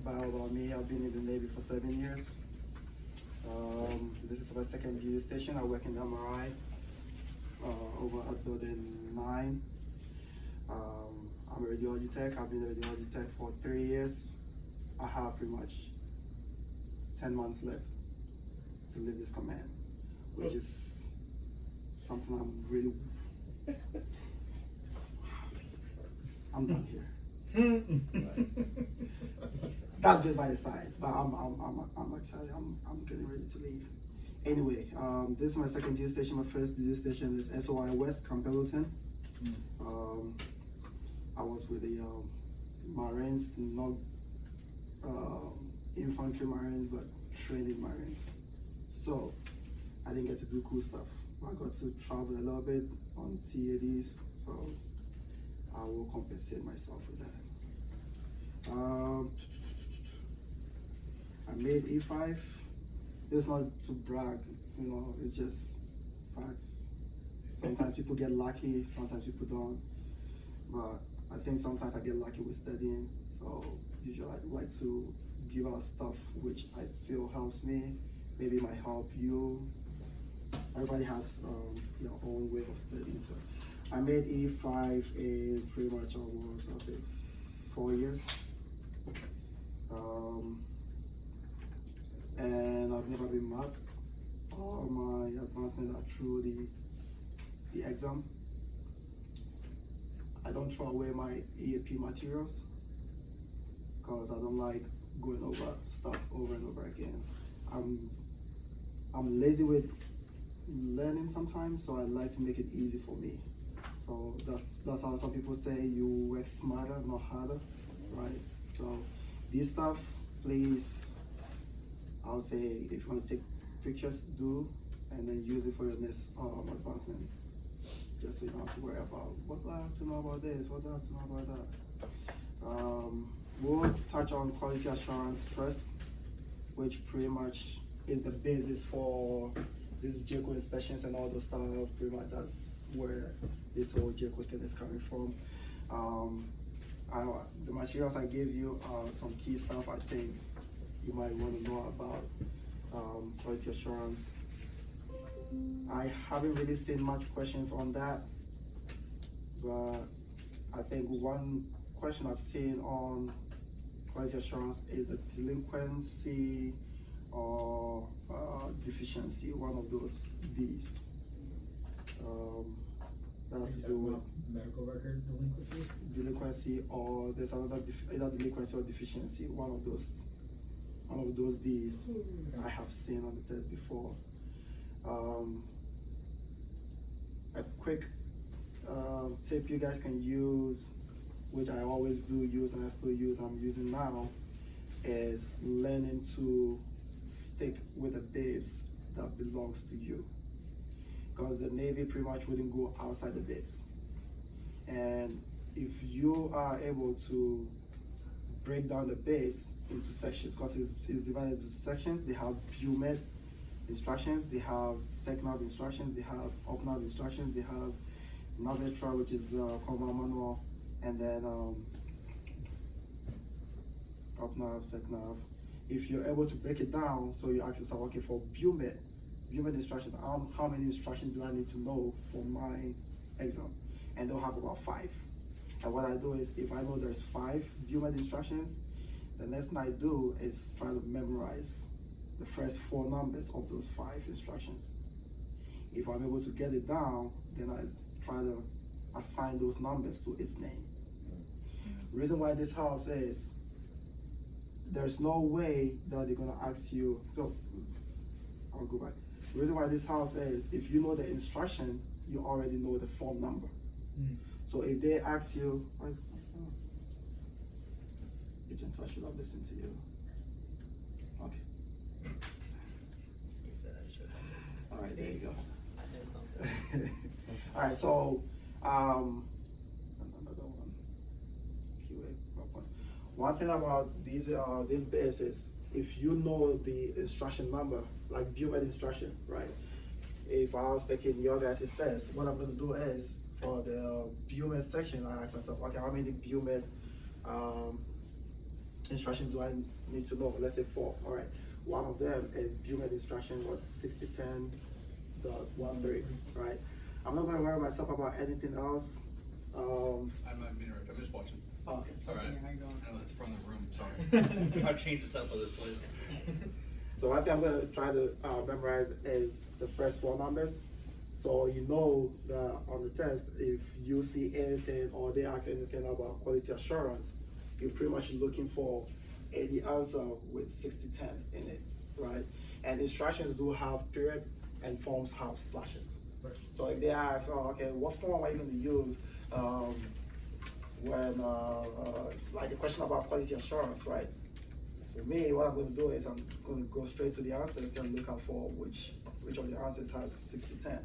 about me. I've been in the Navy for 7 years. This is my second duty station. I work in the MRI over at Building 9. I'm a radiology tech. I've been a radiology tech for 3 years. I have pretty much 10 months left to leave this command, which is something I'm really. I'm done here. Nice. That's just by the side, but I'm excited. I'm getting ready to leave. Anyway, this is my second duty station. My first duty station is SOI West, Camp Pendleton. I was with the Marines, not infantry Marines, but training Marines. So I didn't get to do cool stuff. I got to travel a little bit on TADs, so I will compensate myself with that. I made E5. It's not to brag, you know, it's just facts. Sometimes people get lucky, sometimes people don't. But I think sometimes I get lucky with studying, so usually I like to give out stuff which I feel helps me, maybe might help you. Everybody has their own way of studying. So I made E5 in pretty much almost, I'll say, 4 years. And I've never been marked. All my advancement are through the exam. I don't throw away my EAP materials because I don't like going over stuff over and over again. I'm lazy with learning sometimes, so I like to make it easy for me. So that's how some people say you work smarter, not harder, right? So this stuff, please, I'll say if you want to take pictures, do, and then use it for your next advancement. Just so you don't have to worry about what do I have to know about this, what do I have to know about that. We'll touch on quality assurance first, which pretty much is the basis for this JCO inspections and all those stuff. Pretty much that's where this whole JCO thing is coming from. The materials I gave you are some key stuff I think you might want to know about quality assurance. I haven't really seen much questions on that, but I think one question I've seen on quality assurance is the delinquency or deficiency, one of those Ds. That has to do with medical record delinquency. Delinquency, or there's another either delinquency or deficiency. One of those Ds I have seen on the test before. A quick tip you guys can use, which I always do use and I still use, I'm using now, is learning to stick with the bibs that belongs to you. Because the Navy pretty much wouldn't go outside the bibs. And if you are able to break down the bibs into sections, because it's divided into sections, they have BUMED instructions, they have SecNav instructions, they have OpNav instructions, they have Navetra, which is command manual, and then OpNav, SecNav. If you're able to break it down, so you ask yourself, okay, for BUMED instructions, how many instructions do I need to know for my exam? And they'll have about 5. And what I do is, if I know there's 5 BUMED instructions, the next thing I do is try to memorize the first 4 numbers of those 5 instructions. If I'm able to get it down, then I try to assign those numbers to its name. The reason why this helps is there's no way that they're gonna ask you, so I'll go back. The reason why this helps is if you know the instruction, you already know the form number. So if they ask you, what's going on? Agent, I should have listened to you. Okay. He said I should have listened. All right, there you go. I heard something. All right, so another one. QA point. One thing about these bibs is if you know the instruction number, like BUMED instruction, right? If I was taking your guys' test, what I'm gonna do is for the BUMED section, I ask myself, okay, how many BUMED instructions do I need to know? Let's say 4. All right. One of them is BUMED instruction was 6010.13, right? I'm not going to worry myself about anything else. I'm just watching. Oh, okay. It's alright. How you doing? I know that's from the room, sorry. I'm trying to change this up other place. So one thing I'm going to try to memorize is the first 4 numbers. So you know that on the test, if you see anything or they ask anything about quality assurance, you're pretty much looking for any answer with 6010 in it, right? And instructions do have period and forms have slashes. Right. So if they ask, oh, okay, what form are you going to use when, like a question about quality assurance, right? For me, what I'm going to do is I'm going to go straight to the answers and look out for which of the answers has 6010.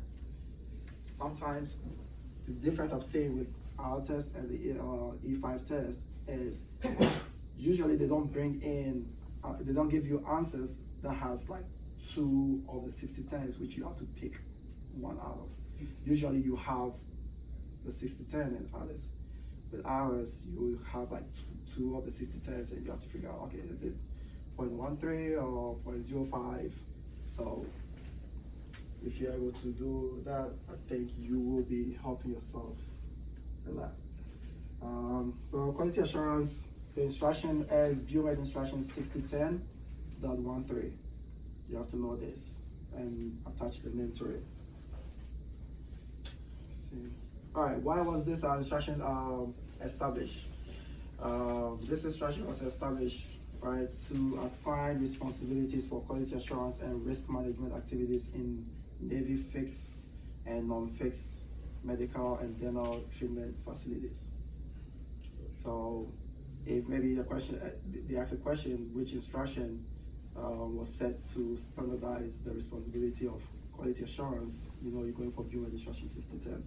Sometimes the difference I've seen with our test and the E5 test is usually they don't bring in, they don't give you answers that has like 2 of the 6010s, which you have to pick one out of. Usually you have the 6010 and others. With ours, you will have like two of the 6010s and you have to figure out, okay, is it 0.13 or 0.05? So if you're able to do that, I think you will be helping yourself a lot. So quality assurance, the instruction is BUMED instruction 6010.13. You have to know this and attach the name to it. Let's see. All right, why was this instruction established? This instruction was established, right, to assign responsibilities for quality assurance and risk management activities in Navy fixed and non-fixed medical and dental treatment facilities. So if maybe the question, they ask a question, which instruction was set to standardize the responsibility of quality assurance, you know, you're going for BUMED instruction 6010.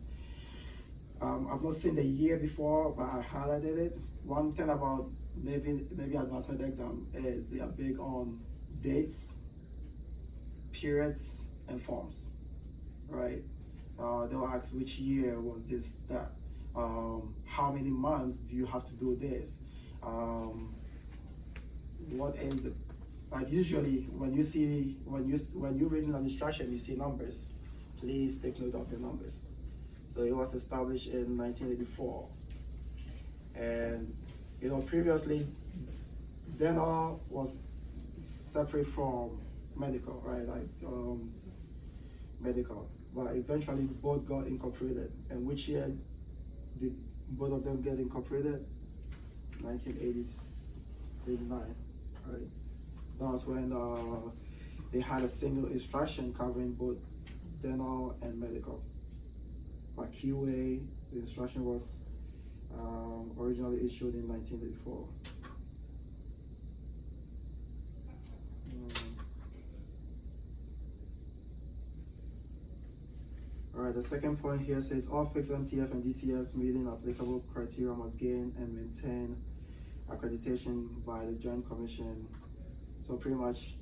I've not seen the year before, but I highlighted it. One thing about Navy advancement exam is they are big on dates, periods, and forms, right? They'll ask which year was this, that. How many months do you have to do this? What is the, like usually when you're reading an instruction, you see numbers. Please take note of the numbers. So it was established in 1984. And you know, previously, dental was separate from medical, right? Like medical, but eventually both got incorporated. And which year did both of them get incorporated? 1989, right? That's when they had a single instruction covering both dental and medical. But QA, the instruction was originally issued in 1984. All right, the second point here says all fixed MTF and DTS meeting applicable criteria must gain and maintain accreditation by the Joint Commission. So pretty much,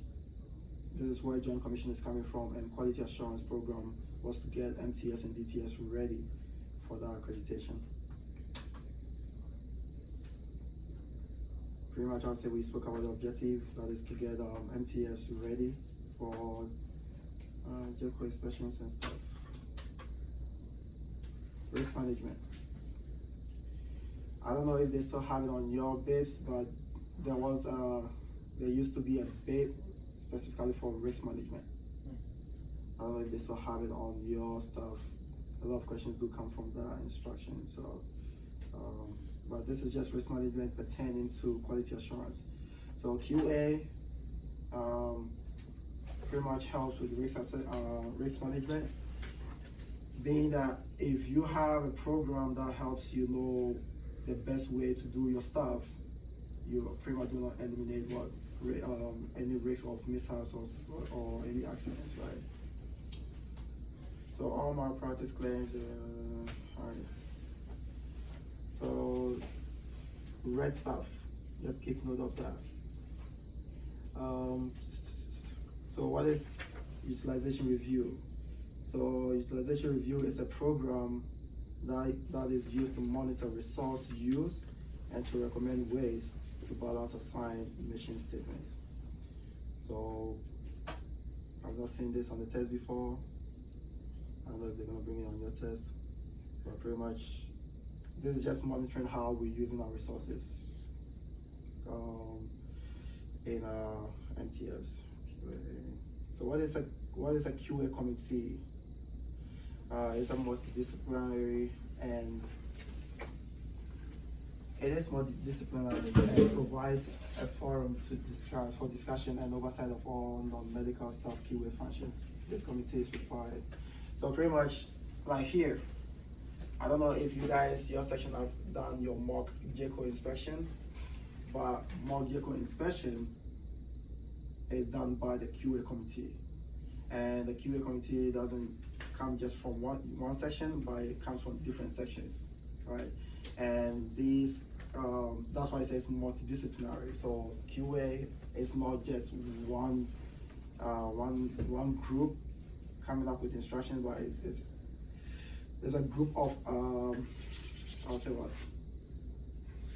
this is where Joint Commission is coming from, and quality assurance program was to get MTS and DTS ready for the accreditation. Pretty much, I'll say we spoke about the objective, that is to get MTS ready for JCO inspections and stuff. Risk management. I don't know if they still have it on your BIBs, but there used to be a BIB specifically for risk management. I don't know if they still have it on your stuff. A lot of questions do come from the instruction. So, but this is just risk management pertaining to quality assurance. So QA pretty much helps with risk management, being that if you have a program that helps you know the best way to do your stuff, you're pretty much gonna eliminate any risk of mishaps or any accidents, right? So all malpractice claims, alright. So red stuff, just keep note of that. So what is utilization review? So utilization review is a program that is used to monitor resource use and to recommend ways to balance assigned mission statements. So I've not seen this on the test before. I don't know if they're gonna bring it on your test, but pretty much this is just monitoring how we're using our resources in MTFs. So what is a QA committee? It's a multidisciplinary, and it is multidisciplinary and provides a forum to discussion and oversight of all non-medical staff QA functions. This committee is required. So pretty much like here, I don't know if you guys, your section have done your mock JCO inspection, but mock JCO inspection is done by the QA committee. And the QA committee doesn't come just from one section, but it comes from different sections, right? And these, that's why it says multidisciplinary. So QA is not just one group coming up with instructions, but it's a group of I'll say what,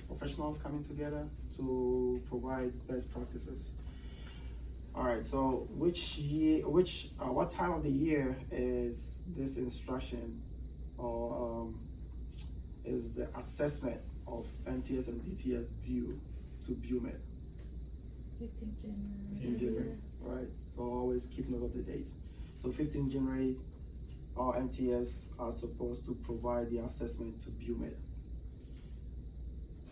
professionals coming together to provide best practices. All right, so what time of the year is this instruction or is the assessment of MTS and DTS due to BUMED? 15 January. 15 January, right? So always keep note of the dates. So 15 January, all MTS are supposed to provide the assessment to BUMED.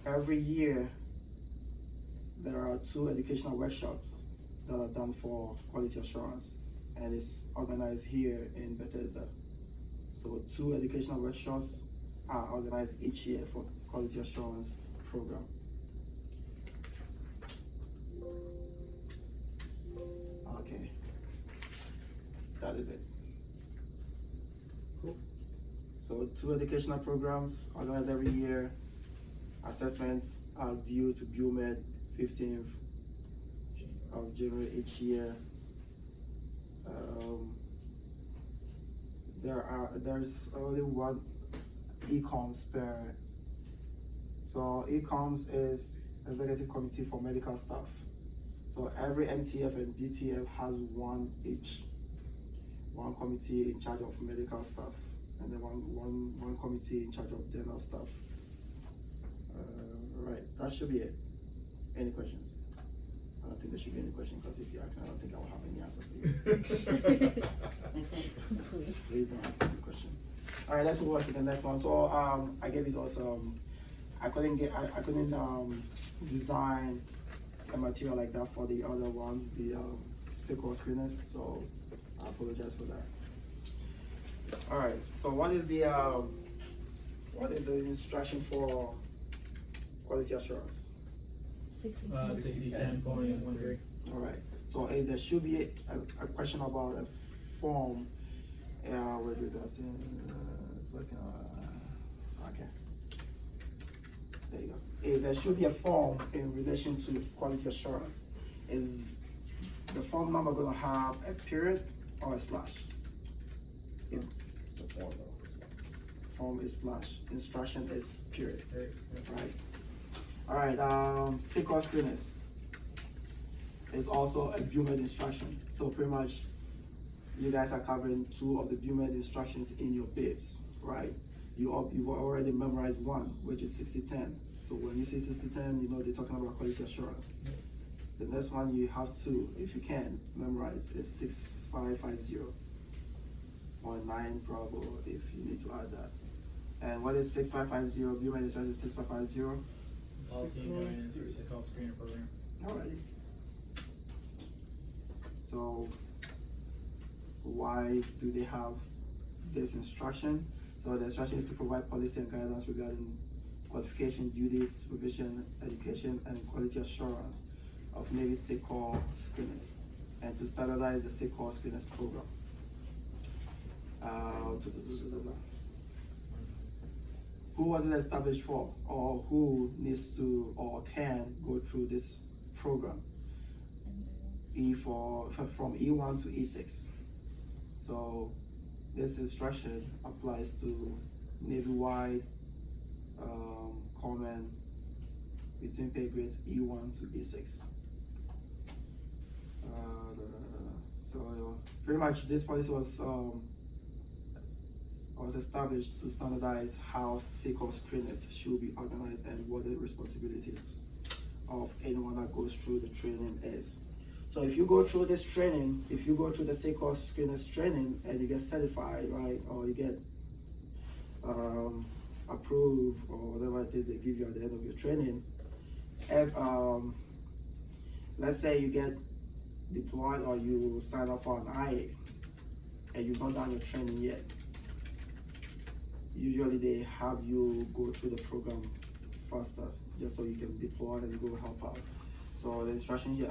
Every year, there are 2 educational workshops that are done for quality assurance, and it's organized here in Bethesda. So 2 educational workshops are organized each year for quality assurance program. Okay, that is it. Cool. So 2 educational programs organized every year. Assessments are due to BUMED 15th of January each year. There's only one ECOMS per. So ECOMS is Executive Committee for Medical Staff. So every MTF and DTF has one each. One committee in charge of medical staff, and then one committee in charge of dental staff. Right, that should be it. Any questions? I don't think there should be any questions, because if you ask me, I don't think I will have any answer for you. Please don't ask me the question. All right, let's move on to the next one. So I gave you those. I couldn't design a material like that for the other one, the sickle screeners. So I apologize for that. All right. So what is the instruction for quality assurance? 6010.13. All right. So if there should be a question about a form, where do that? It's working. Okay. There you go. If there should be a form in relation to quality assurance, is the form number going to have a period or a slash? If form is slash, instruction is period, right? All right, sickle screeners is also a BUMED instruction. So pretty much you guys are covering 2 of the BUMED instructions in your bibs, right? You've already memorized 1, which is 6010. So when you say 6010, you know they're talking about quality assurance. The next one you have to, if you can, memorize is 6550 or 9 probable if you need to add that. And what is 6550? BUMED instruction is 6550. Policy and guidance for sickle screener program. Alrighty. So why do they have this instruction? So the instruction is to provide policy and guidance regarding qualification, duties, supervision, education, and quality assurance of Navy sickle screeners, and to standardize the sickle screeners program. Who was it established for, or who needs to or can go through this program? From E1 to E6. So this instruction applies to Navy-wide, common, between pay grades E1 to E6. So pretty much this policy was established to standardize how SQL screeners should be organized and what the responsibilities of anyone that goes through the training is. So if you go through this training, if you go through the SQL screeners training and you get certified, right, or you get approved or whatever it is they give you at the end of your training, let's say you get deployed or you sign up for an IA and you've not done your training yet. Usually they have you go through the program faster just so you can deploy and go help out. So the instruction here,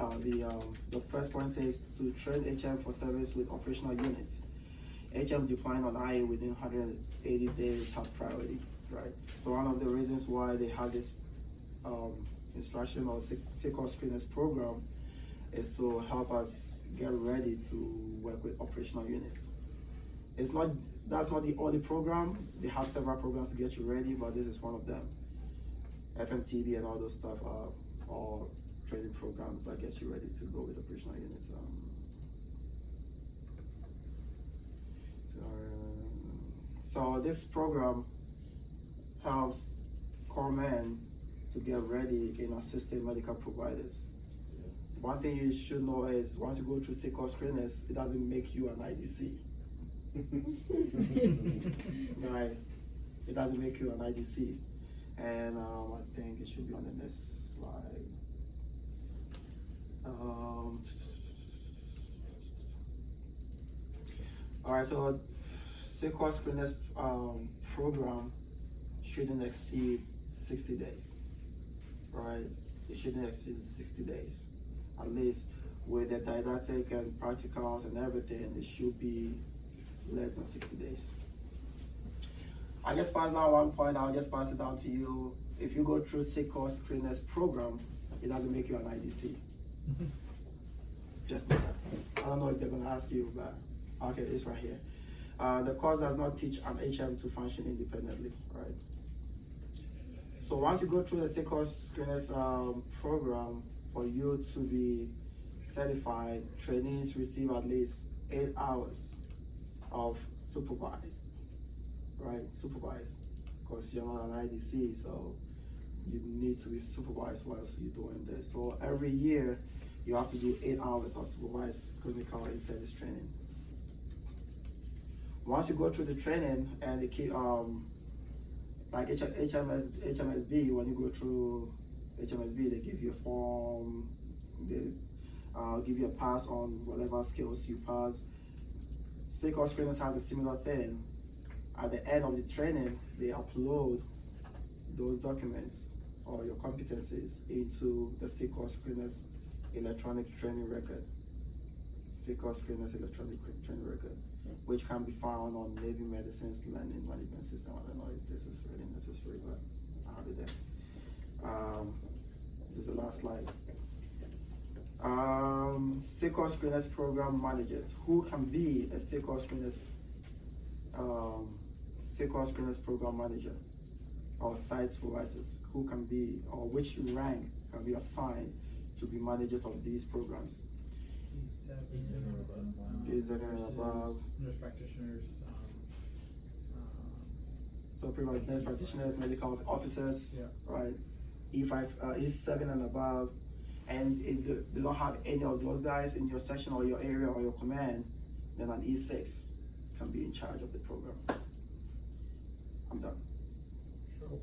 the first point says to train HM for service with operational units. HM deploying on IA within 180 days have priority, right? So one of the reasons why they have this instruction or SQL screeners program is to help us get ready to work with operational units. That's not the only program. They have several programs to get you ready, but this is one of them. FMTB and all those stuff are all training programs that gets you ready to go with operational units. So this program helps corpsmen to get ready in assisting medical providers. One thing you should know is once you go through SQL screeners, it doesn't make you an IDC. Right? It doesn't make you an IDC. And I think it should be on the next slide. Alright, so SQL screeners program shouldn't exceed 60 days. Right? It shouldn't exceed 60 days. At least with the didactic and practicals and everything, it should be less than 60 days. I just passed down one point, I'll just pass it down to you. If you go through SQL screeners program, it doesn't make you an IDC. Just know that. I don't know if they're gonna ask you, but okay, it's right here. The course does not teach an HM to function independently, right? So once you go through the SQL screeners program, for you to be certified, trainees receive at least 8 hours of supervised, right? Supervised, because you're not an IDC, so you need to be supervised whilst you're doing this. So every year, you have to do 8 hours of supervised clinical in-service training. Once you go through the training and the key, like HMSB, when you go through HMSB, they give you a form, they give you a pass on whatever skills you pass. SQL screeners has a similar thing. At the end of the training, they upload those documents or your competencies into the SQL screeners electronic training record. SQL screeners electronic training record, which can be found on Navy Medicine's learning management system. I don't know if this is really necessary, but I have it there. This is the last slide. SQL screeners program managers. Who can be a SQL screeners program manager or site supervisors? Who can be, or which rank can be assigned to be managers of these programs? E7 and above. Nurse practitioners. So pretty much nurse practitioners, medical officers, Yeah. right? E5, E7 and above. And if they don't have any of those guys in your section or your area or your command, then an E6 can be in charge of the program. I'm done. Cool.